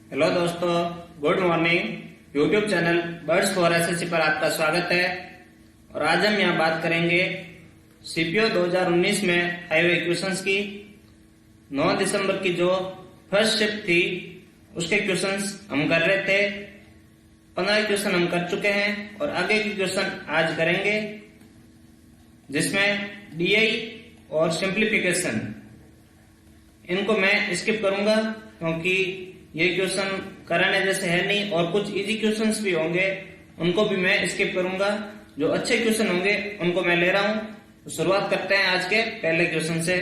Hello दोस्तों, good morning. YouTube channel birds for SSC पर आपका स्वागत है। और आज हम यहाँ बात करेंगे सीपीओ 2019 में आए हुए क्वेश्चंस की। 9 दिसंबर की जो फर्स्ट शिफ्ट थी उसके क्वेश्चंस हम कर रहे थे। 15 क्वेश्चन हम कर चुके हैं और आगे के क्वेश्चन आज करेंगे, जिसमें डीआई और सिंप्लीफिकेशन इनको मैं स्किप करूंगा क्योंकि ये क्वेश्चन कराने जैसे है नहीं, और कुछ इजी क्वेश्चंस भी होंगे उनको भी मैं स्किप करूंगा। जो अच्छे क्वेश्चन होंगे उनको मैं ले रहा हूं। तो शुरुआत करते हैं आज के पहले क्वेश्चन से।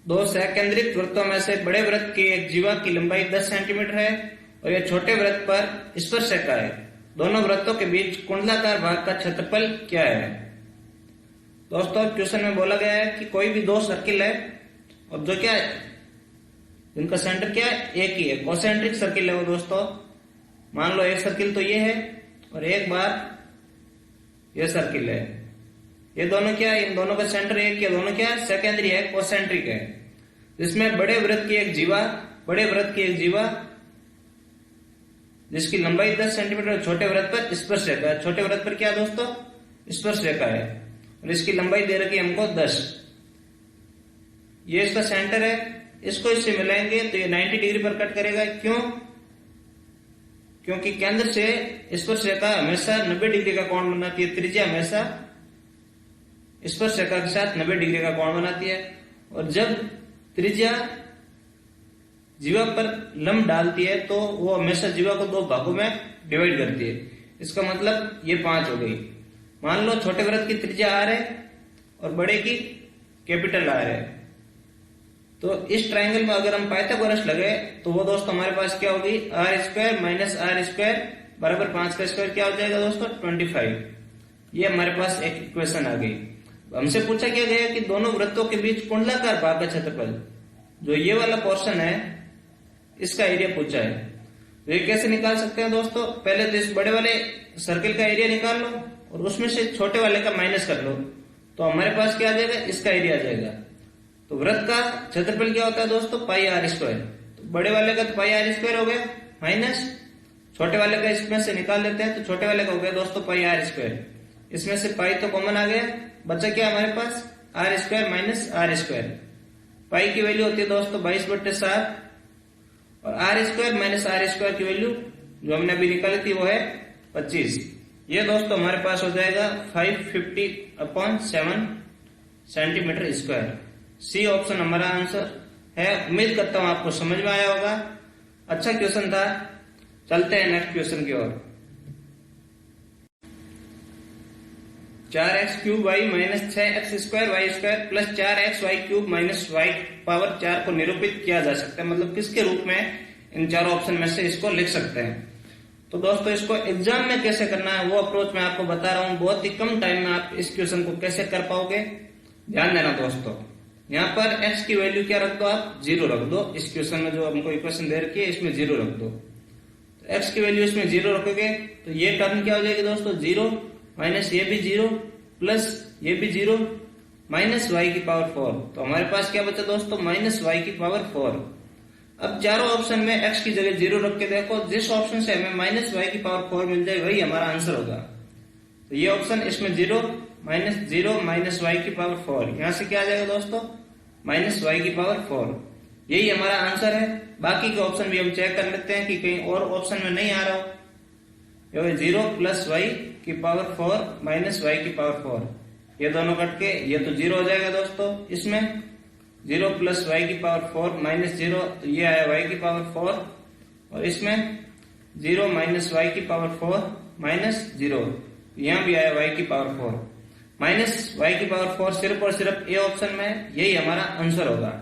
दो सकेंद्रिक वृत्तों में से बड़े वृत्त की एक जीवा की लंबाई 10 सेंटीमीटर है और यह छोटे वृत्त पर स्पर्श रेखा है। दोनों वृत्तों के बीच कुंडलाकार भाग का क्षेत्रफल क्या है? दोस्तों, क्वेश्चन में बोला गया है कि कोई भी दो सर्किल है और जो क्या है, इनका सेंटर क्या है, एक ही है। कॉन्सेंट्रिक सर्किल है वो दोस्तों। मान लो एक सर्किल तो ये है और एक बार ये सर्किल है। ये दोनों क्या है, इन दोनों का सेंटर एक है, दोनों क्या है, सेकेंडरी है, कॉन्सेंट्रिक है। जिसमें बड़े वृत्त की एक जीवा जिसकी लंबाई 10 सेंटीमीटर, छोटे वृत्त पर स्पर्श रेखा है। छोटे वृत्त पर क्या दोस्तों, स्पर्श रेखा है और इसकी लंबाई दे रखी है हमको 10। ये इसका सेंटर है। इसको इससे मिलाएंगे तो ये 90 डिग्री पर कट करेगा। क्यों? क्योंकि केंद्र से स्पर्श रेखा हमेशा 90 डिग्री का कोण बनाती है। त्रिज्या हमेशा स्पर्श रेखा के साथ 90 डिग्री का कोण बनाती है। और जब त्रिज्या जीवा पर लंब डालती है तो वो हमेशा जीवा को दो भागों में डिवाइड करती है। इसका मतलब ये 5 हो गई। मान लो छोटे वृत्त की त्रिज्या r है और बड़े की कैपिटल R है। तो इस ट्राइंगल में अगर हम पाइथागोरस लगाए तो वो दोस्तों हमारे पास क्या होगी, r² माइनस r² बराबर 5 का स्क्वायर क्या हो जाएगा दोस्तों, 25। ये हमारे पास एक इक्वेशन आ गई। हमसे पूछा क्या गया कि दोनों वृत्तों के बीच कुंडलाकार भाग का क्षेत्रफल, जो ये वाला पोर्शन है, इसका एरिया पूछा है। तो ये कैसे निकाल सकते हैं दोस्तों? पहले तो इस बड़े वाले सर्किल का एरिया निकाल लो और उसमें से छोटे वाले का माइनस कर लो तो हमारे पास क्या आ जाएगा, इसका एरिया आ जाएगा। तो वृत्त का क्षेत्रफल क्या होता है दोस्तों, पाई r²। तो बड़े वाले का तो पाई r² हो गया, माइनस छोटे वाले का इसमें से निकाल लेते हैं तो छोटे वाले का हो गया दोस्तों पाई r²। इसमें से पाई तो कॉमन आ गया, बचा क्या हमारे पास, r² माइनस r²। पाई की वैल्यू होती है दोस्तों 22/7 और r² माइनस r² की वैल्यू जो हमने अभी निकाली थी वो है 25। ये दोस्तों हमारे पास हो जाएगा 550/7 सेंटीमीटर स्क्वायर। सी ऑप्शन हमारा आंसर है। उम्मीद करता हूं आपको समझ में आया होगा। अच्छा क्वेश्चन था। चलते हैं नेक्स्ट क्वेश्चन की ओर। 4x³ y minus 6x² y² plus 4xy³ minus y power 4 को निरूपित किया जा सकता है। मतलब किसके रूप में इन चारों ऑप्शन में से इसको लिख सकते हैं। तो दोस्तों इसको एग्जाम में कैसे करना है वो अप्रोच मैं आपको बता रहा हूं। बहुत ही कम टाइम में आप इस क्वेश्चन को कैसे कर पाओगे, ध्यान देना दोस्तों। यहाँ पर x की वैल्यू क्या रख दो, आप 0 रख दो। इस क्वेश्चन में जो हमको इक्वेशन दे रखी है इसमें 0 रख दो। तो x की वैल्यू इसमें 0 रखोगे तो ये टर्म क्या हो जाएगी दोस्तों, 0 माइनस ये भी 0 प्लस ये भी 0 माइनस y की पावर 4। तो हमारे पास क्या बचा दोस्तों, माइनस y की पावर 4। अब चारों ऑप्शन में x की जगह 0 रख के देखो, जिस ऑप्शन से हमें माइनस y की पावर 4 मिल जाए वही हमारा आंसर होगा। तो ये ऑप्शन, इसमें 0 माइनस y की पावर 4, यहां से क्या आ जाएगा दोस्तों, माइनस y की पावर 4। यही हमारा आंसर है। बाकी के ऑप्शन भी हम चेक कर लेते हैं कि कहीं और ऑप्शन में नहीं आ रहा हो। 0 प्लस y की पावर 4 माइनस y की पावर 4, ये दोनों कट के ये तो 0 हो जाएगा दोस्तों। इसमें 0 प्लस y की पावर 4 माइनस 0, तो ये आया y की पावर 4। और इसमें 0 माइनस y की पावर 4 माइनस 0, यहां भी आया y की पावर 4 माइनस y की पावर 4। सिर्फ और सिर्फ ए ऑप्शन में यही हमारा आंसर होगा।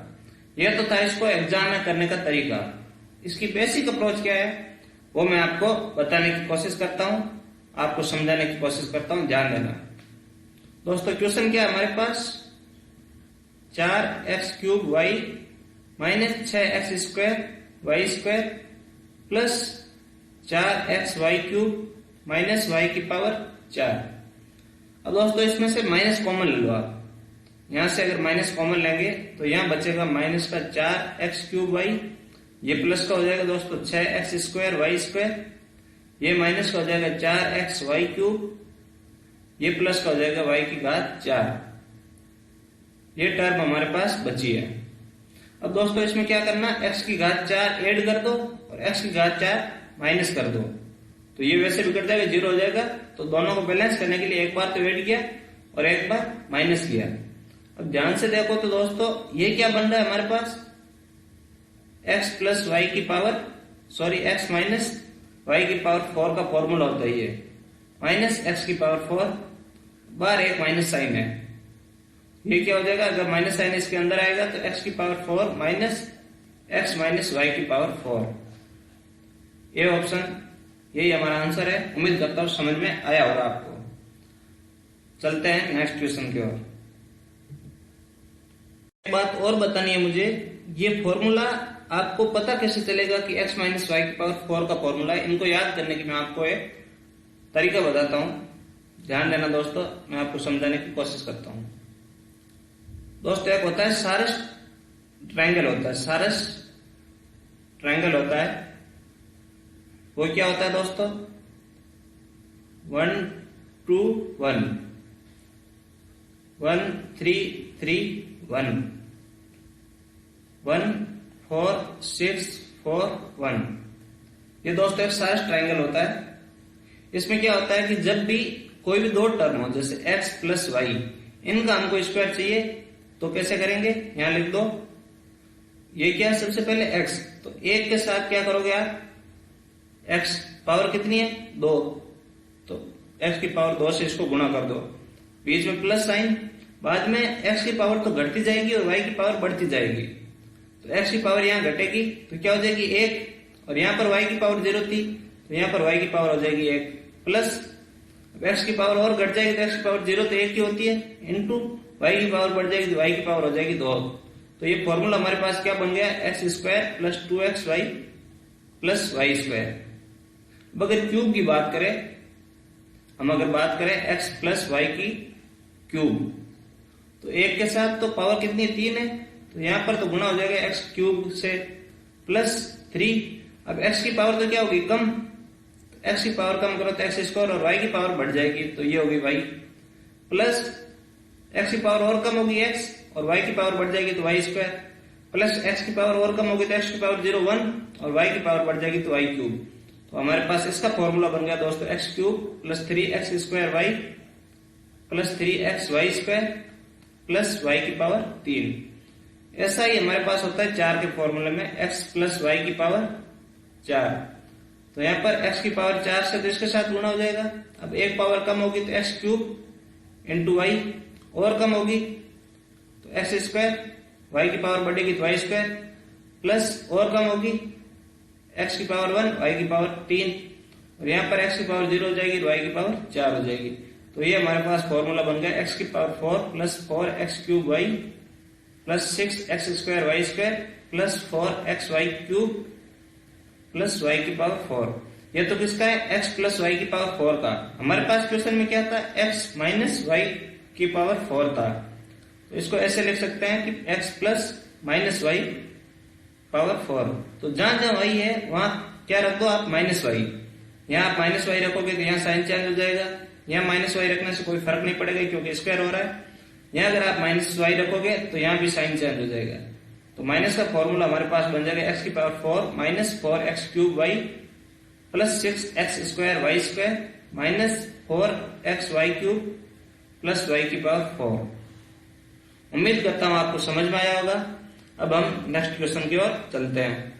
यह तो था इसको एग्जाम में करने का तरीका। इसकी बेसिक अप्रोच क्या है वो मैं आपको बताने की कोशिश करता हूं, आपको समझाने की कोशिश करता हूं, ध्यान देना दोस्तों। क्वेश्चन क्या है हमारे पास, 4x³ y minus 6x² plus 4xy³ minus y⁴। अब दोस्तों इसमें से माइनस कॉमन ले लो आप। यहां से अगर माइनस कॉमन लेंगे तो यहां बचेगा माइनस का 4x³y, ये प्लस का हो जाएगा दोस्तों 6x²y², ये माइनस का हो जाएगा 4xy³, ये प्लस का हो जाएगा y⁴। ये टर्म हमारे पास बची है। अब दोस्तों इसमें क्या करना, x⁴ ऐड कर दो और x⁴ माइनस कर दो, तो ये वैसे भी कट जाएगा, 0 हो जाएगा। तो दोनों को बैलेंस करने के लिए एक बार तो ऐड किया और एक बार माइनस किया। अब ध्यान से देखो तो दोस्तों ये क्या बन रहा है हमारे पास, x प्लस वाई की पावर x माइनस y⁴ का फॉर्मूला होता है ये, माइनस x⁴ बार एक माइनस साइन है। ये क्या हो जाएगा, अगर माइनस साइन इसके अंदर आएगा तो x⁴ minus x minus y⁴। ये ऑप्शन, यही हमारा आंसर है। उम्मीद करता हूं समझ में आया होगा आपको। चलते हैं नेक्स्ट क्वेश्चन की ओर। एक बात और बतानी है मुझे, ये फॉर्मूला आपको पता कैसे चलेगा कि x माइनस y⁴ का फॉर्मूला है। इनको याद करने की मैं आपको एक तरीका बताता हूं, ध्यान देना दोस्तों, मैं आपको समझाने की कोशिश करता हूं। दोस्तों एक होता है सारस ट्रायंगल होता है, सारस ट्रायंगल होता है। वो क्या होता है दोस्तों, 1 2 1 1 3 3 1 1 4 6 4 1। ये दोस्तों एक सारस ट्रायंगल होता है। इसमें क्या होता है कि जब भी कोई भी दो टर्म हो, जैसे x प्लस वाई, इनका हमको स्क्वायर चाहिए तो कैसे करेंगे, यहां लिख दो। ये क्या है, सबसे पहले x, तो एक के साथ क्या करोगे आप, x पावर कितनी है 2, तो x⁴ से इसको गुणा कर दो, बीच में प्लस साइन, बाद में x⁴ तो घटती जाएगी और y⁴ बढ़ती जाएगी। तो x⁴ यहाँ घटेगी तो क्या हो जाएगी 1, और यहाँ पर y⁴ 0 थी तो यहाँ पर y⁴ हो जाएगी 1, प्लस x⁴ और घट जाएगी तो x⁴ 0 तो 1 ही होती है, इंटू y⁴ बढ़ जाएगी तो y⁴ हो जाएगी 2। तो ये फॉर्मूला हमारे पास क्या बन गया, x² plus 2xy plus y²। अब अगर क्यूब की बात करें, हम अगर बात करें x प्लस वाई की क्यूब, तो एक के साथ तो पावर कितनी 3 है, तो यहां पर तो गुणा हो जाएगा x³ से प्लस 3। अब x⁴ तो क्या होगी कम, तो x⁴ कम करो तो x² और y⁴ बढ़ जाएगी तो ये होगी y, प्लस x⁴ और कम होगी x और y⁴ बढ़ जाएगी तो y², प्लस x⁴ और कम होगी तो x⁴ 0 1 और y⁴ बढ़ जाएगी तो y³ तो हमारे पास इसका फॉर्मूला बन गया दोस्तों x³ plus 3x² plus 3xy² plus y⁴ 3। ऐसा ही हमारे पास होता है 4 के फॉर्मूले में, x प्लस y⁴ 4। तो यहाँ पर x⁴ 4 से तो इसके साथ गुणा हो जाएगा। अब एक पावर कम होगी तो x³ इंटू y, और कम होगी तो x², y⁴ बढ़ेगी तो y², प्लस और कम होगी x⁴ 1 y⁴ 3, और यहाँ पर x⁴ 0 हो जाएगी तो y⁴ 4 हो जाएगी। तो ये हमारे पास फॉर्मूला बन गया x⁴ plus 4x³ plus 6x² y² plus 4xy³ plus y⁴। ये तो किसका है, x प्लस y⁴ का। हमारे पास क्वेश्चन में क्या था, x माइनस y⁴ था, तो इसको ऐसे लिख सकते हैं कि x प्लस माइनस y⁴। तो जहां जहां y है वहां क्या रख दो आप, माइनस y। यहाँ आप माइनस y रखोगे तो यहाँ साइन चेंज हो जाएगा, यहाँ माइनस y रखने से कोई फर्क नहीं पड़ेगा क्योंकि स्क्वायर हो रहा है। यहाँ अगर आप माइनस y रखोगे तो यहाँ भी साइन चेंज हो जाएगा। तो माइनस का फॉर्मूला हमारे पास बन जाएगा x⁴ minus 4x³ y plus 6x² y² minus 4xy³ plus y⁴। उम्मीद करता हूं आपको समझ में आया होगा। अब हम नेक्स्ट क्वेश्चन की ओर चलते हैं।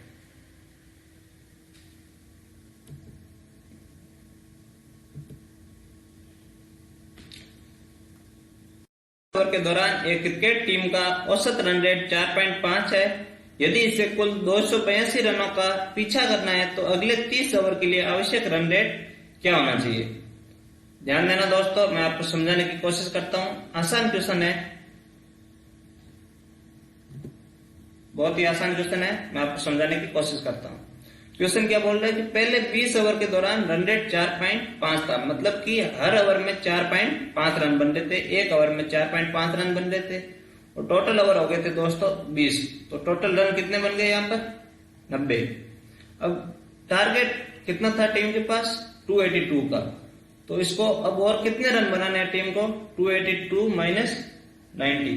ओवर के दौरान एक क्रिकेट टीम का औसत रन रेट 4.5 है। यदि इसे कुल 282 रनों का पीछा करना है तो अगले 30 ओवर के लिए आवश्यक रन रेट क्या होना चाहिए। ध्यान देना दोस्तों, मैं आपको समझाने की कोशिश करता हूं। आसान क्वेश्चन है। बहुत ही आसान क्वेश्चन है, मैं आपको समझाने की कोशिश करता हूँ। क्वेश्चन क्या बोल रहा है कि पहले 20 ओवर के दौरान रन रेट 4.5 था, मतलब कि हर ओवर में 4.5 रन बन रहे थे, एक ओवर में 4.5 रन बन रहे थे, और टोटल ओवर हो गए थे दोस्तों 20। तो टोटल रन कितने बन गए यहाँ पर 90। अब टारगेट कितना था टीम के पास 282 का, तो इसको अब और कितने रन बनाने हैं टीम को 282 माइनस 90,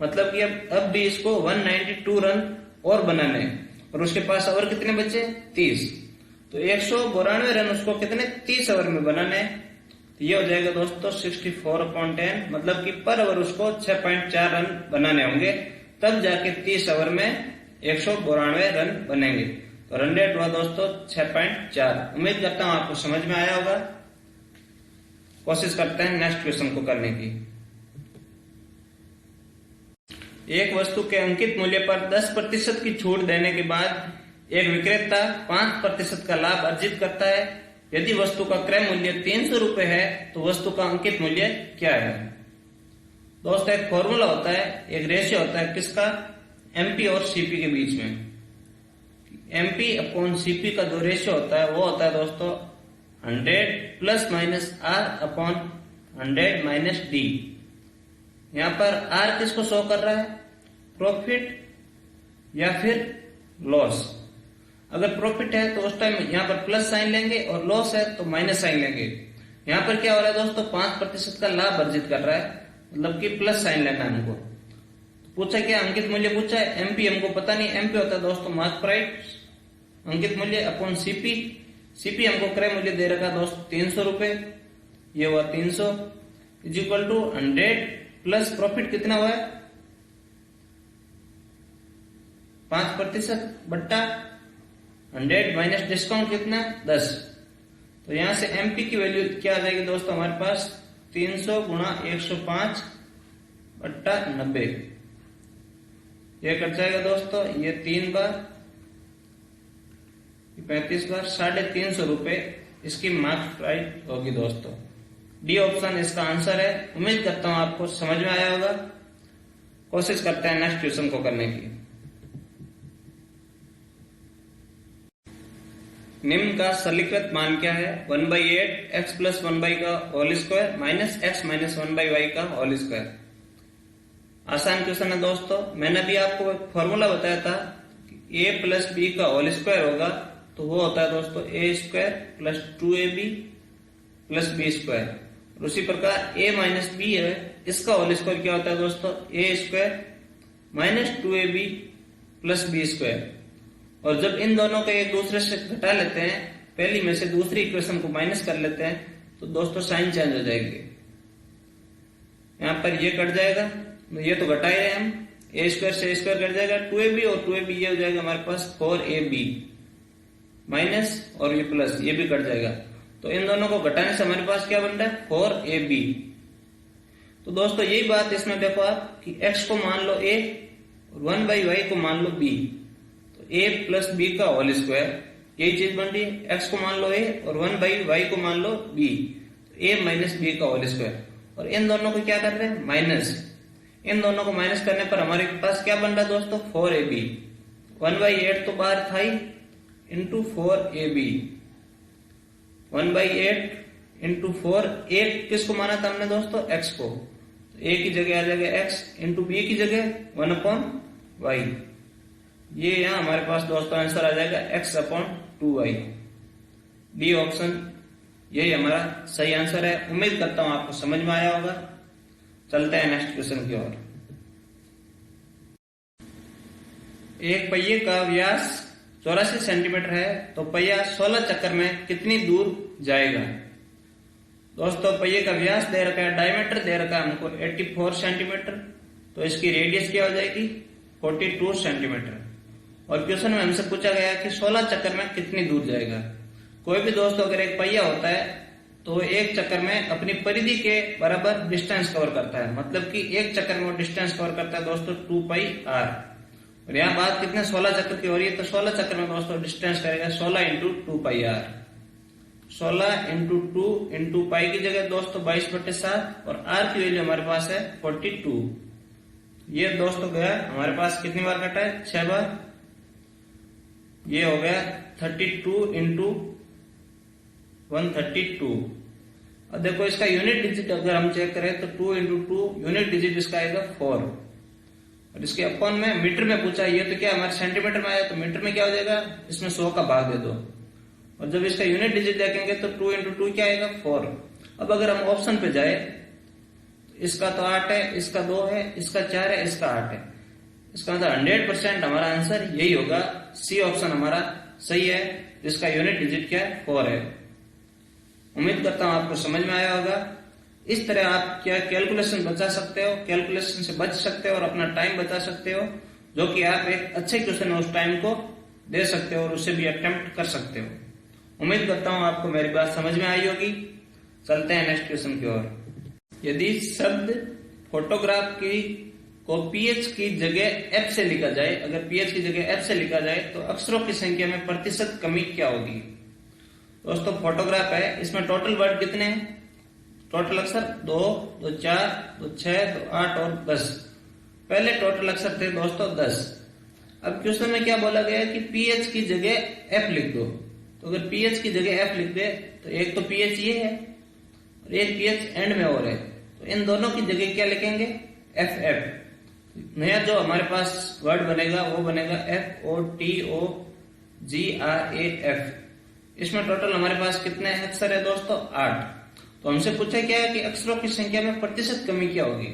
मतलब कि अब भी इसको 192 रन और बनाने हैं, और उसके पास ओवर कितने बचे 30। तो 192 रन उसको कितने 30 ओवर में बनाने हैं, तो ये हो जाएगा दोस्तों 64/10, मतलब कि पर ओवर उसको 6.4 रन बनाने होंगे, तब जाके 30 ओवर में 192 रन बनेंगे। तो रन रेट हुआ दोस्तों 6.4। उम्मीद करता हूं आपको समझ में आया होगा। कोशिश करते हैं नेक्स्ट क्वेश्चन को करने की। एक वस्तु के अंकित मूल्य पर 10% की छूट देने के बाद एक विक्रेता 5% का लाभ अर्जित करता है। यदि वस्तु का क्रय मूल्य 300 रुपए है तो वस्तु का अंकित मूल्य क्या है। दोस्तों एक फॉर्मूला होता है, एक रेशियो होता है किसका, एमपी और सीपी के बीच में। एमपी अपॉन सीपी का जो रेशियो होता है वो होता है दोस्तों 100 plus minus R upon 100 minus D. यहाँ पर आर किसको शो कर रहा है, प्रॉफिट या फिर लॉस। अगर प्रॉफिट है तो उस टाइम यहाँ पर प्लस साइन लेंगे, और लॉस है तो माइनस साइन लेंगे। यहाँ पर क्या हो रहा है दोस्तों 5% का लाभ अर्जित कर रहा है, मतलब कि प्लस साइन लेना है हमको। तो पूछा क्या, अंकित मूल्य पूछा है, एमपी हमको पता नहीं, एमपी होता है दोस्तों मार्क प्राइस, अंकित मूल्य अपॉन सीपी। सीपी हमको क्रय मूल्य दे रखा दोस्तों 300 रुपए, ये हुआ 300 is equal to 100 plus profit कितना हुआ है 5% बट्टा 100 माइनस डिस्काउंट कितना 10। तो यहां से एमपी की वैल्यू क्या आ जाएगी दोस्तों हमारे पास 300 गुणा 105 बट्टा 90। ये कट जाएगा दोस्तों, ये 3 बार 35 बार 350 रुपए इसकी मार्क प्राइस होगी दोस्तों। डी ऑप्शन इसका आंसर है। उम्मीद करता हूं आपको समझ में आया होगा। कोशिश करते हैं नेक्स्ट क्वेश्चन को करने की। निम्न का सरलीकृत मान क्या है, 1/8 x प्लस 1 का whole square minus x minus 1/y का होल स्क्वायर। आसान क्वेश्चन है दोस्तों। मैंने भी आपको एक फॉर्मूला बताया था, a प्लस बी का होल स्क्वायर होगा तो वो होता है दोस्तों a square plus 2ab plus B square. और उसी प्रकार a माइनस बी है, इसका होल स्क्वायर क्या होता है दोस्तों a square minus 2ab plus B square. और जब इन दोनों को एक दूसरे से घटा लेते हैं, पहली में से दूसरी इक्वेशन को माइनस कर लेते हैं, तो दोस्तों साइन चेंज हो जाएंगे। यहाँ पर ये कट जाएगा, ये तो घटा ही रहे हम, a स्क्वायर से a स्क्वायर कट जाएगा, 2ab और 2ab ये हो जाएगा हमारे पास 4ab माइनस, और ये प्लस ये भी कट जाएगा। तो इन दोनों को घटाने से हमारे पास क्या बन रहा है 4ab। तो दोस्तों यही बात इसमें देखो आप कि x को मान लो a और 1/y को मान लो b, तो a प्लस b का होल स्क्वायर, यही चीज बन रही है। x को मान लो a और 1/y को मान लो b, तो a माइनस b का होल स्क्वायर। और इन दोनों को क्या कर रहे हैं माइनस, इन दोनों को माइनस करने पर हमारे पास क्या बन रहा है दोस्तों 4ab। 1/8 तो बाहर था ही, इंटू 4ab, 1/8 इंटू 4, एक किसको माना था हमने दोस्तों x को, तो a की जगह आ जाएगा x, इंटू b की जगह 1/y। ये यहां हमारे पास दोस्तों आंसर आ जाएगा x/2y। डी ऑप्शन यही हमारा सही आंसर है। उम्मीद करता हूं आपको समझ में आया होगा। चलते हैं नेक्स्ट क्वेश्चन की ओर। एक पहिए का व्यास 84 सेंटीमीटर है तो पहिया 16 चक्कर में कितनी दूर जाएगा। दोस्तों पहिए का व्यास दे रखा है, डायमीटर दे रखा है हमको 84 सेंटीमीटर, तो इसकी रेडियस क्या हो जाएगी 42 सेंटीमीटर। और क्वेश्चन में हमसे पूछा गया कि 16 चक्कर में कितनी दूर जाएगा। कोई भी दोस्तों अगर एक पहिया होता है तो एक चक्कर में अपनी परिधि के बराबर डिस्टेंस कवर करता है, मतलब कि एक चक्कर में वो डिस्टेंस कवर करता है दोस्तों 2πr। और यहाँ बात कितने 16 चक्कर की हो रही है, तो 16 चक्कर में दोस्तों डिस्टेंस करेगा 16 into 2πr। 16 into 2 into pi की जगह दोस्तों 22/7, और r की वैल्यू हमारे पास है 42। ये दोस्तों गया हमारे पास कितनी बार कटा है, 6 बार। ये हो गया 32 इंटू 132। अब देखो इसका यूनिट डिजिट अगर हम चेक करें तो 2 इंटू 2 यूनिट डिजिट इसका आएगा 4। और इसके अपॉन में मीटर में पूछा, ये तो क्या हमारे सेंटीमीटर में आया, तो मीटर में क्या हो जाएगा, इसमें 100 का भाग दे दो। और जब इसका यूनिट डिजिट देखेंगे तो 2 इंटू 2 क्या आएगा, 4। अब अगर हम ऑप्शन पे जाए, इसका तो 8 है, इसका 2 है, इसका 4 है, इसका 8 है। इसका मतलब 100% हमारा आंसर यही होगा, सी ऑप्शन हमारा सही है, जिसका यूनिट डिजिट क्या है, 4 है। उम्मीद करता हूं आपको समझ में आया होगा। इस तरह आप क्या कैलकुलेशन बचा सकते हो, कैलकुलेशन से बच सकते हो और अपना टाइम बचा सकते हो, जो कि आप एक अच्छे क्वेश्चन में उस टाइम को दे सकते हो और उसे भी अटेम्प्ट कर सकते हो। उम्मीद करता हूं आपको मेरी बात समझ में आई होगी। चलते हैं नेक्स्ट क्वेश्चन की ओर। यदि शब्द फोटोग्राफ की को पीएच की जगह एफ से लिखा जाए, अगर पीएच की जगह एफ से लिखा जाए तो अक्षरों की संख्या में प्रतिशत कमी क्या होगी। दोस्तों फोटोग्राफ है, इसमें टोटल वर्ड कितने हैं, टोटल अक्षर 2, 2 4, 2 6, 2 8 और 10। पहले टोटल अक्षर थे दोस्तों 10। अब क्वेश्चन में क्या बोला गया कि पीएच की जगह एफ लिख दो। तो अगर पीएच की जगह एफ लिख दे तो एक तो पीएच ये है और एक पीएच एंड में और है, तो इन दोनों की जगह क्या लिखेंगे, एफ एफ। नया जो हमारे पास वर्ड बनेगा वो बनेगा FOTOGRAF। इसमें टोटल हमारे पास कितने अक्षर है दोस्तों, 8। तो हमसे पूछा क्या है कि अक्षरों की संख्या में प्रतिशत कमी क्या होगी।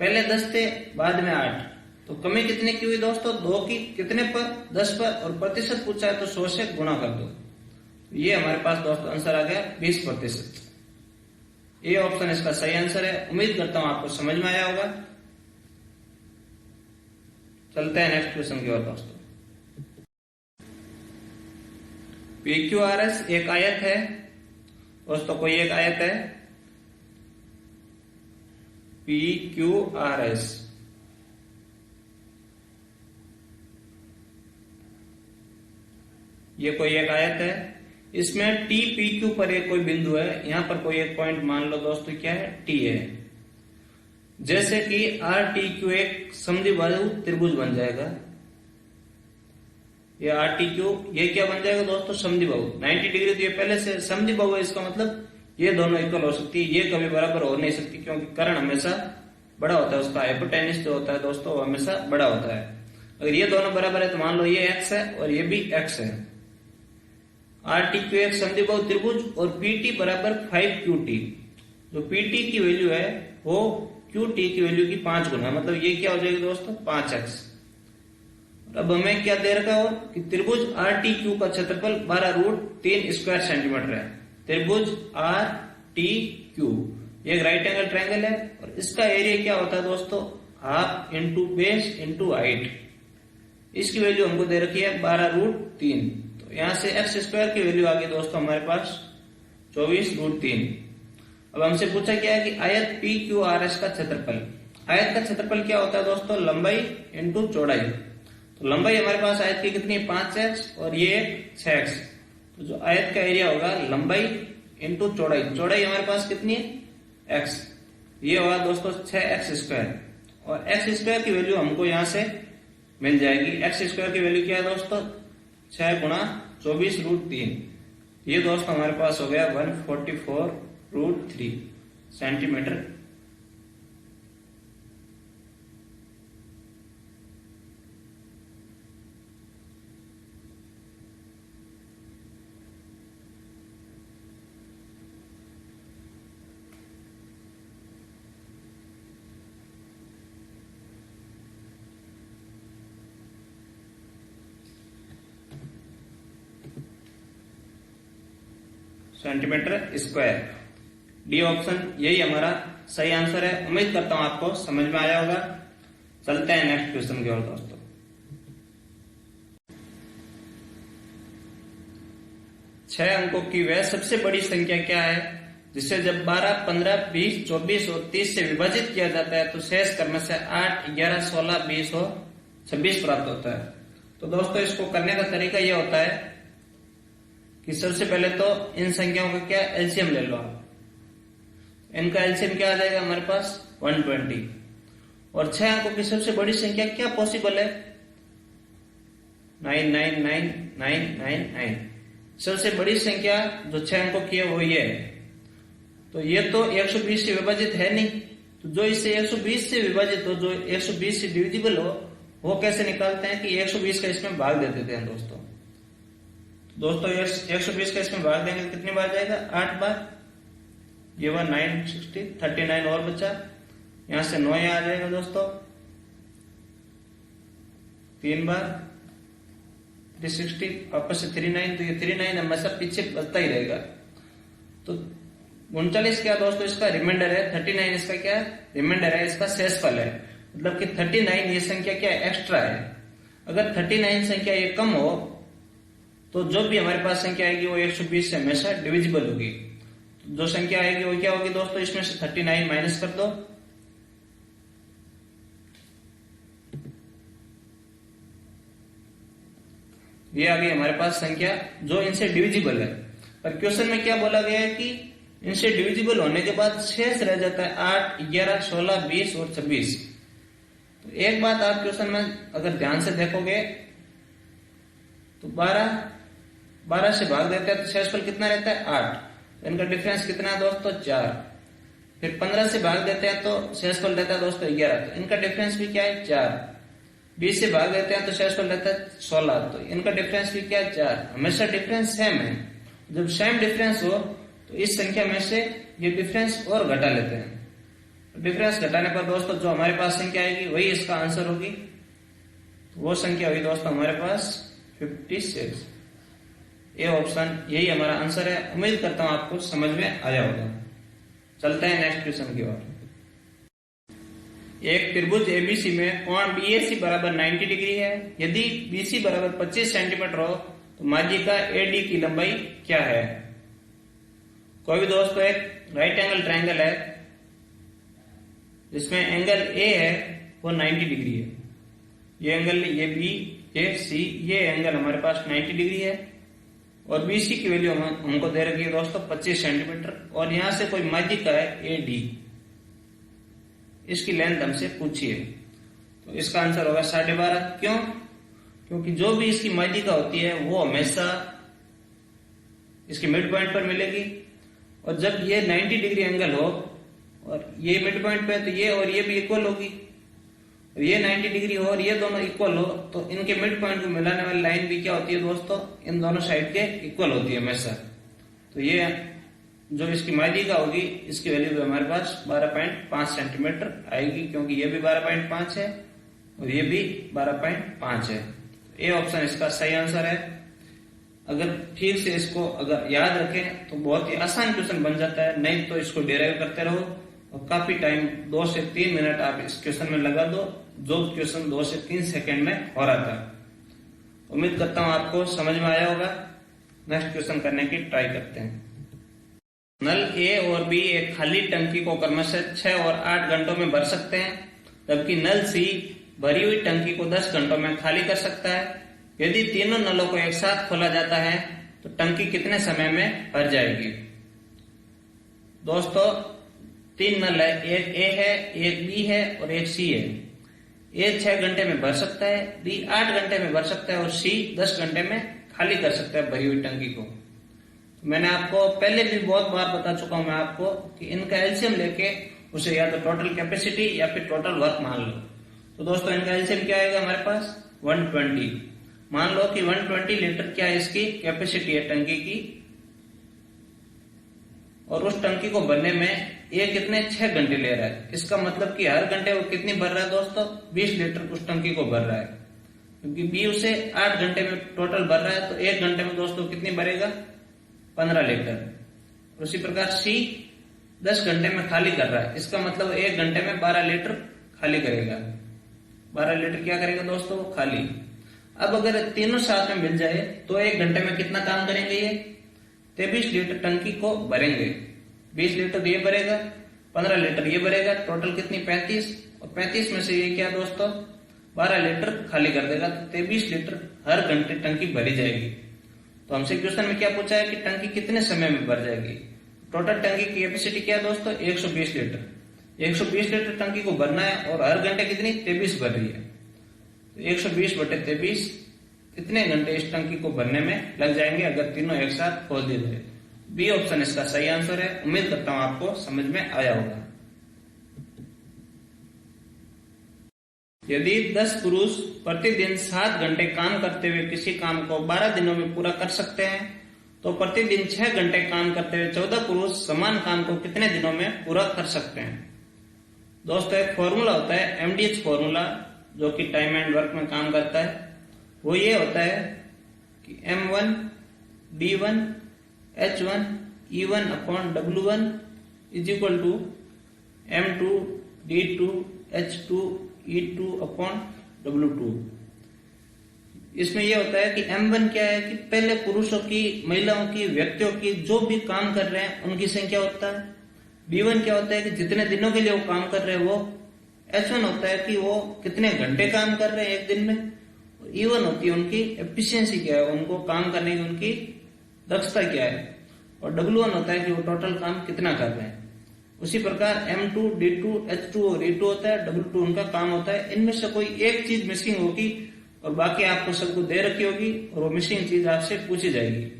पहले 10 थे, बाद में 8, तो कमी कितने की हुई दोस्तों, 2 की। कितने पर, 10 पर। और प्रतिशत पूछा है तो 100 से गुणा कर दो। ये हमारे पास दोस्तों आंसर आ गया 20%। ये ऑप्शन इसका सही आंसर है। उम्मीद करता हूं आपको समझ में आया होगा। चलते हैं नेक्स्ट क्वेश्चन की ओर दोस्तों। PQRS एक आयत है दोस्तों, कोई एक आयत है PQRS। ये कोई एक आयत है, इसमें TPQ पर एक कोई बिंदु है, यहां पर कोई एक पॉइंट मान लो दोस्तों क्या है, T है। जैसे कि RTQ एक समद्विबाहु त्रिभुज बन जाएगा। ये RTQ ये क्या बन जाएगा दोस्तों, समद्विबाहु। 90 डिग्री तो ये पहले से समद्विबाहु है, इसका मतलब ये दोनों इक्वल हो सकती है। ये कभी बराबर हो नहीं सकती, क्योंकि कर्ण हमेशा बड़ा होता है, उसका हाइपोटेन्यूस जो होता है दोस्तों वो हमेशा बड़ा होता है। अगर ये दोनों बराबर है तो मान लो ये x है और ये भी x है। RTQ एक समद्विबाहु त्रिभुज और PT बराबर 5QT। जो PT की वैल्यू है वो QT की वैल्यू की 5 गुना, मतलब ये क्या हो जाएगी दोस्तों, 5x। अब हमें क्या दे रखा है और कि त्रिभुज RTQ का क्षेत्रफल 12√3 स्क्वायर सेंटीमीटर है। त्रिभुज RTQ ये एक राइट एंगल ट्रायंगल है और इसका एरिया क्या होता है दोस्तों, half into base into height. इसकी वैल्यू हमको दे रखी है 12√3। तो यहां से एक्स स्क्वायर की वैल्यू आ गई दोस्तों हमारे पास 24√3। अब हमसे पूछा क्या है कि आयत PQRS का क्षेत्रफल। आयत का क्षेत्रफल क्या होता है दोस्तों, लंबाई इंटू चौड़ाई। तो लंबाई हमारे पास आयत की कितनी है, 5x और ये 6x। तो जो आयत का एरिया होगा लंबाई इंटू चौड़ाई, चौड़ाई हमारे पास कितनी है, x। ये होगा दोस्तों 6x स्क्वायर। और x स्क्वायर की वैल्यू हमको यहां से मिल जाएगी। x स्क्वायर की वैल्यू क्या है दोस्तों, 6 गुणा 24√3। ये दोस्तों हमारे पास हो गया 144√3 centimetre. Centimetre square. D option यही हमारा सही आंसर है। उम्मीद करता हूं आपको समझ में आया होगा। चलते हैं नेक्स्ट क्वेश्चन की ओर दोस्तों। छह अंकों की वह सबसे बड़ी संख्या क्या है जिसे जब 12, 15, 20, 24 और 30 से विभाजित किया जाता है तो शेष क्रम से 8, 11, 16, 20 और 26 प्राप्त होता है। तो दोस्तों इसको करने का तरीका यह होता है कि सबसे पहले तो इन संख्याओं का क्या एलसीएम ले लो आप। इनका एलसीएम क्या आ जाएगा हमारे पास 120। और 6 अंकों की सबसे बड़ी संख्या क्या पॉसिबल है? 999999। सबसे बड़ी संख्या जो 6 अंकों की है वो ये है। तो ये तो 120 से विभाजित है नहीं, तो जो इससे 120 से विभाजित हो, जो 120 से डिविजिबल हो, वो कैसे निकालते हैं कि 120 का इसमें भाग दे देते हैं दोस्तों। 120 का इसमें भाग देंगे तो कितनी बार जाएगा? 8 बार। ये हुआ 960, 39 और बचा, यहां से 9 आ जाएगा दोस्तों 3 बार, 360 वापस से 39, तो ये 39 हमेशा पीछे बचता ही रहेगा। तो 39 क्या दोस्तों इसका रिमाइंडर है, 39 इसका क्या है? रिमाइंडर है, इसका शेषफल है। मतलब कि 39 ये संख्या क्या है? एक्स्ट्रा है। अगर 39 संख्या ये कम हो तो जो भी हमारे पास संख्या आएगी वो 120 से हमेशा डिविजिबल होगी। तो जो संख्या आएगी वो क्या होगी दोस्तों? इसमें से 39 माइनस कर दो, ये आ गई हमारे पास संख्या जो इनसे डिविजिबल है। पर क्वेश्चन में क्या बोला गया है कि इनसे डिविजिबल होने के बाद शेष रह जाता है 8, 11, 16, 20 और 26। तो एक बात आप क्वेश्चन में अगर ध्यान से देखोगे तो 12 से भाग देते हैं तो शेषफल कितना रहता है? 8। इनका डिफरेंस कितना है दोस्तों? 4। फिर 15 से भाग देते हैं तो शेषफल रहता है दोस्तों 11, तो इनका डिफरेंस भी क्या है? 4। 20 से भाग देते हैं तो शेषफल रहता है 16, तो इनका डिफरेंस भी क्या है? 4। हमेशा डिफरेंस सेम है। जब सेम डिफरेंस हो तो इस संख्या में से ये डिफरेंस और घटा लेते हैं। डिफरेंस घटाने पर दोस्तों जो हमारे पास संख्या आएगी वही इसका आंसर होगी। तो वो संख्या हुई दोस्तों हमारे पास 56। ये ऑप्शन यही हमारा आंसर है। उम्मीद करता हूं आपको समझ में आया होगा। चलते हैं नेक्स्ट क्वेश्चन की ओर। एक त्रिभुज एबीसी में कोण बीएसी बराबर 90 डिग्री है। यदि बीसी बराबर 25 सेंटीमीटर हो तो माध्यिका एडी की लंबाई क्या है? कोई भी दोस्तों एक राइट एंगल ट्रायंगल है जिसमें एंगल ए है वो 90 डिग्री है। ये एंगल ये बी, ये सी, ये एंगल हमारे पास 90 डिग्री है और बीसी की वैल्यू हमको दे रखी है दोस्तों 25 सेंटीमीटर और यहां से कोई माध्यिका है एडी, इसकी लेंथ हमसे पूछिए। तो इसका आंसर होगा 12.5। क्यों? क्योंकि जो भी इसकी माध्यिका होती है वो हमेशा इसके मिड पॉइंट पर मिलेगी और जब ये 90 डिग्री एंगल हो और ये मिड पॉइंट पे है तो ये और ये भी इक्वल होगी, और ये 90 डिग्री हो और ये दोनों इक्वल हो तो इनके मिड पॉइंट को मिलाने वाली लाइन भी क्या होती है दोस्तों? इन दोनों साइड के इक्वल होती है हमेशा। तो ये जो इसकी माध्यिका होगी इसकी वैल्यू भी हमारे पास 12.5 सेंटीमीटर आएगी, क्योंकि ये भी 12.5 है और ये भी 12.5 है। ये ऑप्शन इसका सही आंसर है। अगर ठीक से इसको अगर याद रखें तो बहुत ही आसान क्वेश्चन बन जाता है, नहीं तो इसको डेराइव करते रहो और काफी टाइम 2 से 3 मिनट आप इस क्वेश्चन में लगा दो, जो क्वेश्चन 2 से 3 सेकंड में हो रहा था। उम्मीद करता हूं आपको समझ में आया होगा। नेक्स्ट क्वेश्चन करने की ट्राई करते हैं। नल ए और बी एक खाली टंकी को क्रमशः 6 और 8 घंटों में भर सकते हैं, जबकि नल सी भरी हुई टंकी को 10 घंटों में खाली कर सकता है। यदि तीनों नलों को एक साथ खोला जाता है तो टंकी कितने समय में भर जाएगी? दोस्तों 3 नल है, एक ए है, एक बी है और एक सी है। ए 6 घंटे में भर सकता है, बी 8 घंटे में भर सकता है और सी 10 घंटे में खाली कर सकता है भरी हुई टंकी को। मैंने आपको पहले भी बहुत बार बता चुका हूं मैं आपको कि इनका एलसीएम लेके उसे या तो टोटल कैपेसिटी या फिर टोटल वर्क मान लो। तो दोस्तों इनका एलसीएम क्या आएगा हमारे पास? 120। मान लो कि 120 लीटर क्या है इसकी कैपेसिटी है टंकी की, और उस टंकी को भरने में ये कितने 6 घंटे ले रहा है। इसका मतलब कि हर घंटे वो कितनी भर रहा है दोस्तों? 20 लीटर उस टंकी को भर रहा है, क्योंकि बी उसे 8 घंटे में टोटल भर रहा है तो 1 घंटे में दोस्तों कितनी भरेगा? 15 लीटर। उसी प्रकार सी 10 घंटे में खाली कर रहा है, इसका मतलब 1 घंटे में 12 लीटर खाली करेगा। 12 लीटर क्या करेगा दोस्तों? खाली। अब अगर तीनों साथ में मिल जाए तो 1 घंटे में कितना काम करेंगे? ये 23 लीटर टंकी को भरेंगे। 20 लीटर ये भरेगा, 15 लीटर ये भरेगा, टोटल कितनी? 35। और 35 में से ये क्या दोस्तों? 12 लीटर खाली कर देगा, तो 23 लीटर हर घंटे टंकी भरी जाएगी। तो हमसे क्वेश्चन में क्या पूछा है कि टंकी कितने समय में भर जाएगी? टोटल टंकी की कैपेसिटी क्या है दोस्तों? 120 लीटर। 120 लीटर टंकी को भरना है और हर घंटे कितनी 23 भर रही है, तो 120/23 कितने घंटे इस टंकी को भरने में लग जाएंगे अगर तीनों एक साथ खोल दिए जाए। बी ऑप्शन इसका सही आंसर है। उम्मीद करता हूं आपको समझ में आया होगा। यदि 10 पुरुष प्रतिदिन 7 घंटे काम करते हुए किसी काम को 12 दिनों में पूरा कर सकते हैं, तो प्रतिदिन 6 घंटे काम करते हुए 14 पुरुष समान काम को कितने दिनों में पूरा कर सकते हैं। दोस्तों एक फॉर्मूला होता है MDH फॉर्मूला, जो कि टाइम एंड वर्क में काम करता है। वो ये होता है कि M1 D1 H1 E1/W1 is equal to M2 D2 H2 E2/W2। इसमें यह होता है कि M1 क्या है कि पहले पुरुषों की, महिलाओं की, व्यक्तियों की जो भी काम कर रहे हैं उनकी संख्या होता है। B1 क्या होता है कि जितने दिनों के लिए वो काम कर रहे हैं वो। H1 होता है कि वो कितने घंटे काम कर रहे हैं एक दिन में। E1 होती है उनकी एफिशिएंसी क्या है, उनको काम करने की उनकी दक्षता क्या है। और W1 होता है कि वो टोटल काम कितना कर रहे हैं। उसी प्रकार M2 D2 H2 और E2 होता है, W2 उनका काम होता है। इनमें से कोई एक चीज मिसिंग होगी और बाकी आपको सबको दे रखी होगी और वो मिसिंग चीज आपसे पूछी जाएगी।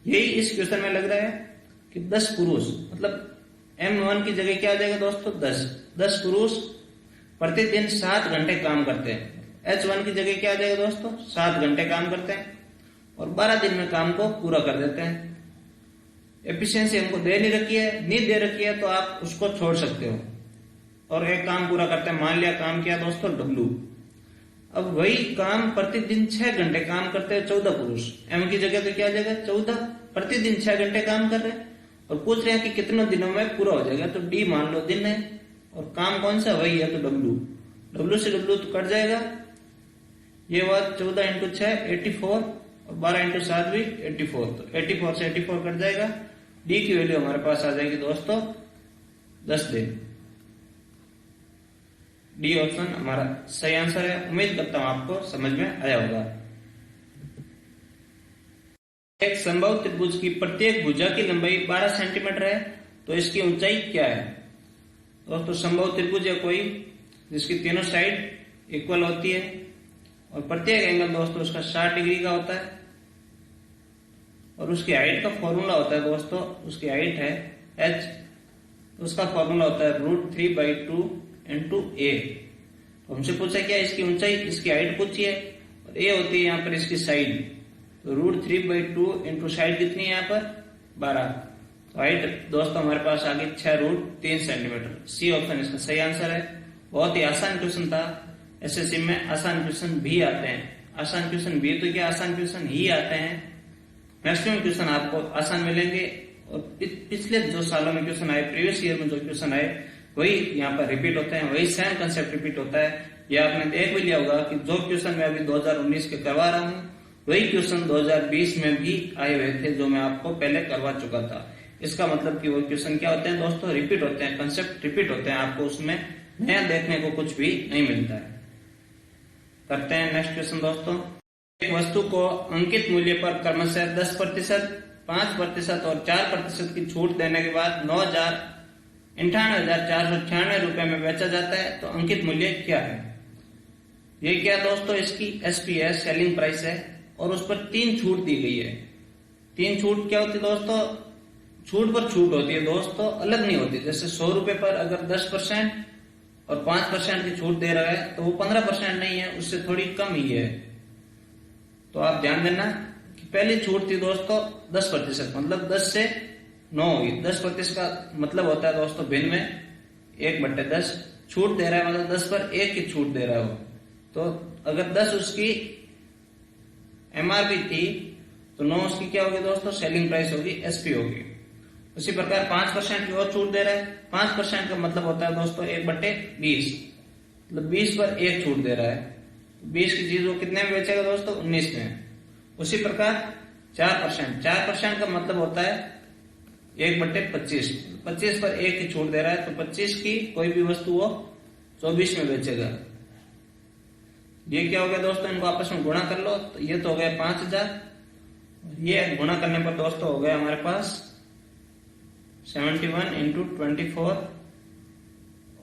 यही इस क्वेश्चन में लग रहा है कि 10 पुरुष, मतलब M1 की जगह क्या आ जाएगा दोस्तों 10 पुरुष प्रतिदिन 7 घंटे काम करते हैं। H1 की जगह क्या आ जाएगा दोस्तों 7 घंटे काम करते हैं और 12 दिन में काम को पूरा कर देते हैं। एफिशिएंसी हमको दे नहीं दे रखी है तो आप उसको छोड़ सकते हो और एक काम पूरा करते हैं। मान लिया काम किया दोस्तों W। अब वही काम प्रतिदिन 6 घंटे काम करते हैं 14 पुरुष। M की जगह तो क्या आ जाएगा 14, प्रतिदिन 6 घंटे काम कर रहे हैं और पूछ रहे हैं कि कितने दिनों में पूरा हो जाएगा, तो D मान लो दिन है और काम कौन सा वही है तो W से W तो कट जाएगा। ये बात 14 × 6 84 और 12 × 7 भी 84, तो 84 से 84 कट जाएगा। डी की वैल्यू हमारे पास आ जाएगी दोस्तों 10 दिन। डी ऑप्शन हमारा सही आंसर है। उम्मीद करता हूं आपको समझ में आया होगा। एक समबाहु त्रिभुज की प्रत्येक भुजा की लंबाई 12 सेंटीमीटर है, तो इसकी ऊंचाई क्या है। दोस्तों समबाहु त्रिभुज है कोई जिसकी तीनों साइड इक्वल होती है और प्रत्येक एंगल दोस्तों उसका 60 डिग्री का होता है और उसकी हाइट का फॉर्मूला होता है दोस्तों, उसकी हाइट है h, तो उसका फॉर्मूला होता है √3/2 × a। तो हमसे पूछा क्या इसकी ऊंचाई, इसकी हाइट पूछी है और a होती है यहाँ पर इसकी साइड, तो √3/2 × साइड कितनी है यहाँ पर 12, तो हाइट दोस्तों हमारे पास आ गई 6√3 सेंटीमीटर। सी ऑप्शन इसका सही आंसर है। बहुत ही आसान क्वेश्चन था। एसएससी में आसान क्वेश्चन भी आते हैं, आसान क्वेश्चन भी तो क्या आसान क्वेश्चन ही आते हैं। मैक्सिमम क्वेश्चन आपको आसान मिलेंगे और पिछले जो सालों में क्वेश्चन आए, प्रीवियस ईयर में जो क्वेश्चन आए वही यहाँ पर रिपीट होते हैं, वही सेम कंसेप्ट रिपीट होता है। ये आपने देख भी लिया होगा कि जो क्वेश्चन मैं अभी 2019 के करवा रहा हूँ वही क्वेश्चन 2020 में भी आए हुए थे जो मैं आपको पहले करवा चुका था। इसका मतलब कि वो क्वेश्चन क्या होते हैं दोस्तों रिपीट होते हैं, कंसेप्ट रिपीट होते हैं, आपको उसमें नया देखने को कुछ भी नहीं मिलता है। करते हैं नेक्स्ट क्वेश्चन दोस्तों। एक वस्तु को अंकित मूल्य पर क्रमशः 10%, 5% और 4% की छूट देने के बाद 9,98,496 रुपए में बेचा जाता है, तो अंकित मूल्य क्या है। ये क्या दोस्तों इसकी एसपी है, सेलिंग प्राइस है और उस पर 3 छूट दी गई है। 3 छूट क्या होती है दोस्तों, छूट पर छूट होती है दोस्तों, अलग नहीं होती। जैसे 100 रुपए पर अगर 10% और 5% की छूट दे रहा है तो वो 15% नहीं है, उससे थोड़ी कम ही है। तो आप ध्यान देना कि पहली छूट थी दोस्तों 10%, मतलब 10 से 9 होगी। 10% का मतलब होता है दोस्तों भिन्न में 1/10 छूट दे रहा है, मतलब 10 पर 1 की छूट दे रहा है वो। तो अगर 10 उसकी एमआरपी थी तो 9 उसकी क्या होगी दोस्तों सेलिंग प्राइस होगी, एसपी होगी। उसी प्रकार 5% की और छूट दे रहा है। 5% का मतलब होता है दोस्तों 1/20, मतलब 20 पर 1 छूट दे रहा है। 20 की चीज वो कितने में बेचेगा दोस्तों 19 में। उसी प्रकार 4% का मतलब होता है 1/25, 25 पर 1 की छूट दे रहा है, तो 25 की कोई भी वस्तु वो 24 में बेचेगा। ये क्या हो गया दोस्तों, इनको आपस में गुणा कर लो, तो ये तो हो गया 5000, ये गुणा करने पर दोस्तों हो गया हमारे पास 71 × 24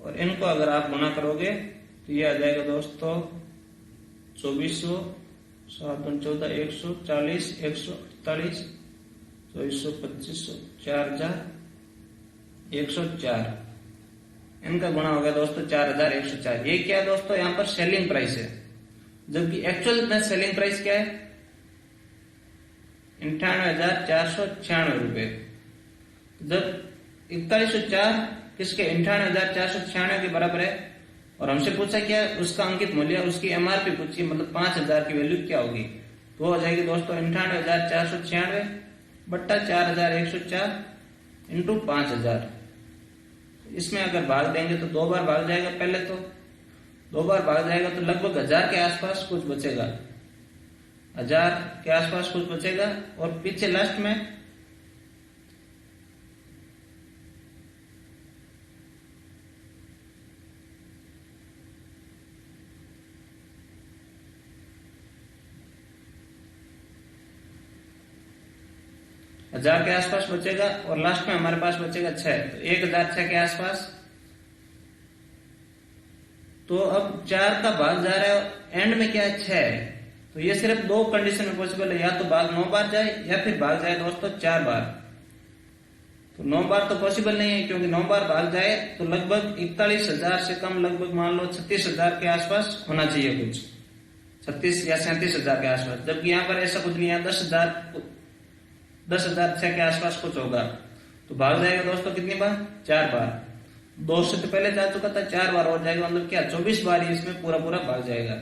और इनको अगर आप गुना करोगे तो ये आ जाएगा दोस्तों 2400, 7 14, 140, 148, 2400, 2500, 4104। इनका गुणा हो गया दोस्तों 4104। ये क्या है दोस्तों, यहाँ पर सेलिंग प्राइस है, जबकि एक्चुअल में सेलिंग प्राइस क्या है 98,496 रुपए। जब 4104 किसके 98,496 के बराबर है और हमसे पूछा क्या उसका अंकित मूल्य, उसकी एमआरपी पूछी, मतलब 5000 की वैल्यू क्या होगी, तो हो जाएगी दोस्तों 98,496 बट्टा 4104 इंटू 5000। इसमें अगर भाग देंगे तो 2 बार भाग जाएगा, पहले तो 2 बार भाग जाएगा तो लगभग 1000 के आसपास कुछ बचेगा, 1000 के आसपास कुछ बचेगा। और पीछे लास्ट में 1000 के आसपास बचेगा और लास्ट में हमारे पास बचेगा 6, तो 1006 के आसपास। तो अब 4 का भाग जा रहा है, एंड में क्या है 6 है, तो ये सिर्फ 2 कंडीशन में पॉसिबल है, या तो भाग 9 बार जाए या फिर भाग जाए दोस्तों 4 बार। तो 9 बार तो पॉसिबल नहीं है, क्योंकि 9 बार भाग जाए तो लगभग 41,000 से कम, लगभग मान लो 36,000 के आसपास होना चाहिए, कुछ 36 या 37,000 के आसपास। जबकि यहाँ पर ऐसा कुछ नहीं है, 10,006 के आसपास कुछ होगा। तो भाग जाएगा दोस्तों कितनी बार, 4 बार। 2 से तो पहले जा चुका था, 4 बार और जाएगा, मतलब क्या 24 बार ही इसमें पूरा भाग जाएगा।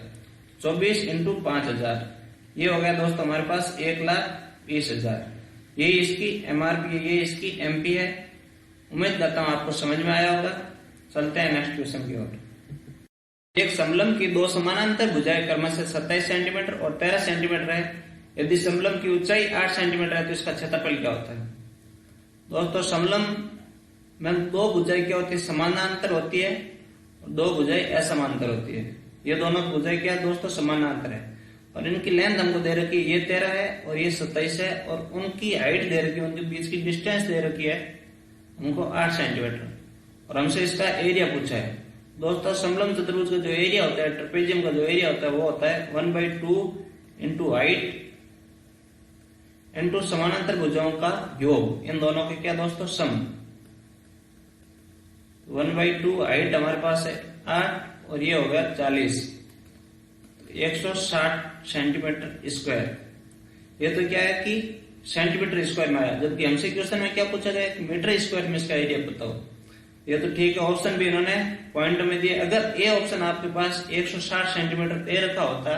24 इंटू 5000, ये हो गया दोस्तों हमारे पास 1,20,000। ये इसकी एमआरपी है, ये इसकी एमपी है। उम्मीद करता हूं आपको समझ में आया होगा। चलते हैं नेक्स्ट क्वेश्चन की ओर। एक समलंब की 2 समानांतर भुजाएं क्रमशः 27 सेंटीमीटर और 13 सेंटीमीटर है। यदि समलंब की ऊंचाई 8 सेंटीमीटर है तो इसका क्षेत्रफल क्या होता है। दोस्तों समलंब में 2 भुजाएं क्या होती है, समानांतर होती है, और 2 भुजाएं असमांतर होती है। ये दोनों भुजाएं क्या दोस्तों, समानांतर है, और इनकी लेंथ हमको दे रखी है, ये 13 है और ये 27 है, और उनकी हाइट दे रखी है, उनके बीच की डिस्टेंस दे रखी है हमको 8 सेंटीमीटर, और हमसे इसका एरिया पूछा है। दोस्तों समलंब चतुर्भुज का जो एरिया होता है, ट्रेपेजियम का जो एरिया होता है, वो होता है 1/2 इंटू हाइट इंटू समानांतर भुजाओं का योग, इन दोनों के क्या दोस्तों सम। 1/2 हाइट हमारे पास है 8 और ये हो गया 40, 160 सेंटीमीटर स्क्वायर। ये तो क्या है कि सेंटीमीटर स्क्वायर में आया, जबकि हमसे क्वेश्चन में क्या पूछा गया कि मीटर स्क्वायर में इसका एरिया बताओ। ये तो ठीक है, ऑप्शन भी इन्होंने पॉइंट में दिए। अगर ये ऑप्शन आपके पास 160 सेंटीमीटर दे रखा होता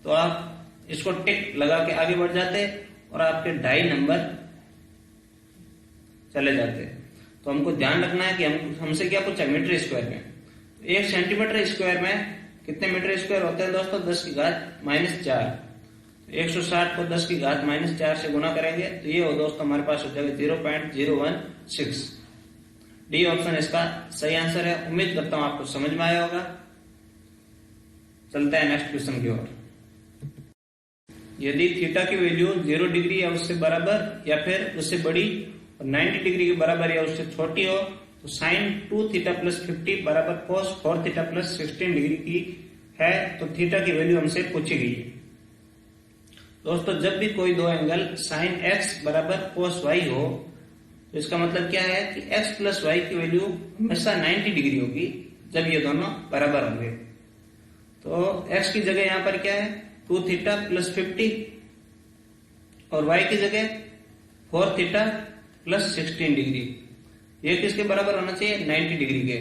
तो आप इसको टिक लगा के आगे बढ़ जाते और आपके 2.5 नंबर चले जाते। तो हमको ध्यान रखना है कि हमसे क्या पूछा, मीटर स्क्वायर में। 1 सेंटीमीटर स्क्वायर में कितने मीटर स्क्वायर होते हैं दोस्तों, 10 की घात -4। 160 को 10 की घात -4 से गुना करेंगे तो ये हो दोस्तों हमारे पास हो जाएगा 0.016। डी ऑप्शन इसका सही आंसर है। उम्मीद करता हूं आपको समझ में आया होगा। चलते हैं नेक्स्ट क्वेश्चन की ओर। यदि थीटा की वैल्यू 0 डिग्री या उससे बराबर या फिर उससे बड़ी और 90 डिग्री के बराबर या उससे छोटी हो तो साइन 2 थीटा प्लस 50 बराबर कोस 4 थीटा प्लस 16 डिग्री की है, तो थीटा की वैल्यू हमसे पूछी गई है। दोस्तों जब भी कोई 2 एंगल साइन x बराबर कोस y हो तो इसका मतलब क्या है कि x प्लस y की वैल्यू हमेशा 90 डिग्री होगी जब ये दोनों बराबर होंगे। तो x की जगह यहां पर क्या है 2 थीटा प्लस 50 और y की जगह 4 थीटा प्लस 16 डिग्री। ये किसके बराबर होना चाहिए, 90 डिग्री के।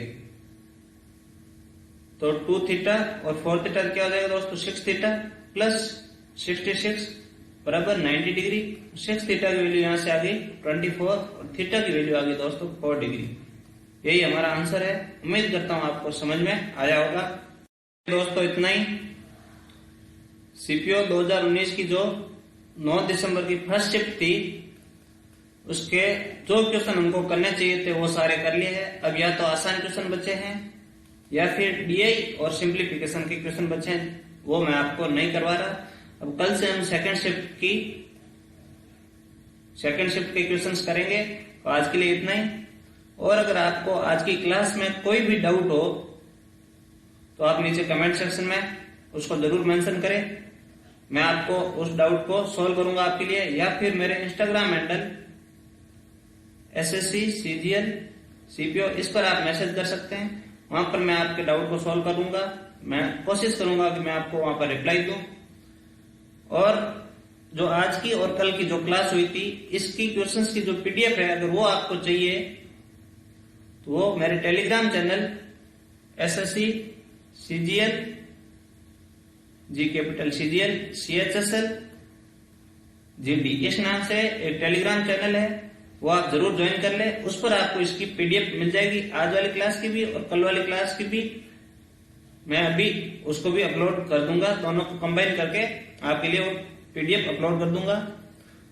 तो 2 थीटा और 4 थीटा क्या हो जाएगा दोस्तों, 6 थीटा प्लस 66 बराबर 90 डिग्री। 6 थीटा की वैल्यू यहां से आ गई 24 और थीटा की वैल्यू आ गई दोस्तों 4 डिग्री। यही हमारा आंसर है। उम्मीद करता हूं आपको समझ में आया होगा। दोस्तों इतना ही। सीपीओ 2019 की जो 9 दिसंबर की फर्स्ट शिफ्ट थी उसके जो क्वेश्चन हमको करने चाहिए थे वो सारे कर लिए हैं। अब या तो आसान क्वेश्चन बचे हैं या फिर डीआई और सिंप्लीफिकेशन के क्वेश्चन बचे हैं, वो मैं आपको नहीं करवा रहा। अब कल से हम सेकंड शिफ्ट के क्वेश्चंस करेंगे। तो आज के लिए इतना ही। और अगर आपको आज की क्लास में कोई भी डाउट हो तो आप नीचे कमेंट सेक्शन में उसको जरूर मेंशन करें। मैं आपको उस डाउट को सॉल्व करूंगा आपके लिए, या फिर मेरे Instagram handle SSC CGL CPO इस पर आप मैसेज कर सकते हैं। वहां पर मैं आपके डाउट को सॉल्व करूंगा। मैं कोशिश करूंगा कि मैं आपको वहां पर रिप्लाई दूं। और जो आज की और कल की जो क्लास हुई थी, इसकी क्वेश्चंस की जो PDF है, अगर वो आपको चाहिए तो वो मेरे Telegram channel SSC CGL G capital CGL CHSL GD इस नाम से एक टेलीग्राम चैनल है, वो आप जरूर ज्वाइन कर ले। उस पर आपको इसकी PDF मिल जाएगी, आज वाली क्लास की भी और कल वाली क्लास की भी। मैं अभी उसको भी अपलोड कर दूंगा, दोनों को कंबाइन करके आपके लिए वो PDF अपलोड कर दूंगा।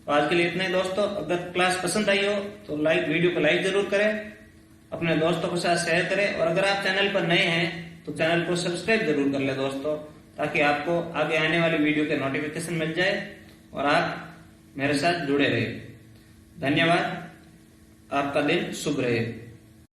तो आज के लिए इतना ही दोस्तों। अगर क्लास पसंद आई हो तो वीडियो को लाइक जरूर करें, अपने दोस्तों के साथ शेयर करें, और अगर आप चैनल पर नए हैं तो चैनल को सब्सक्राइब जरूर कर ले दोस्तों, ताकि आपको आगे आने वाली वीडियो के नोटिफिकेशन मिल जाए और आप मेरे साथ जुड़े रहे। धन्यवाद। आपका दिन शुभ रहे।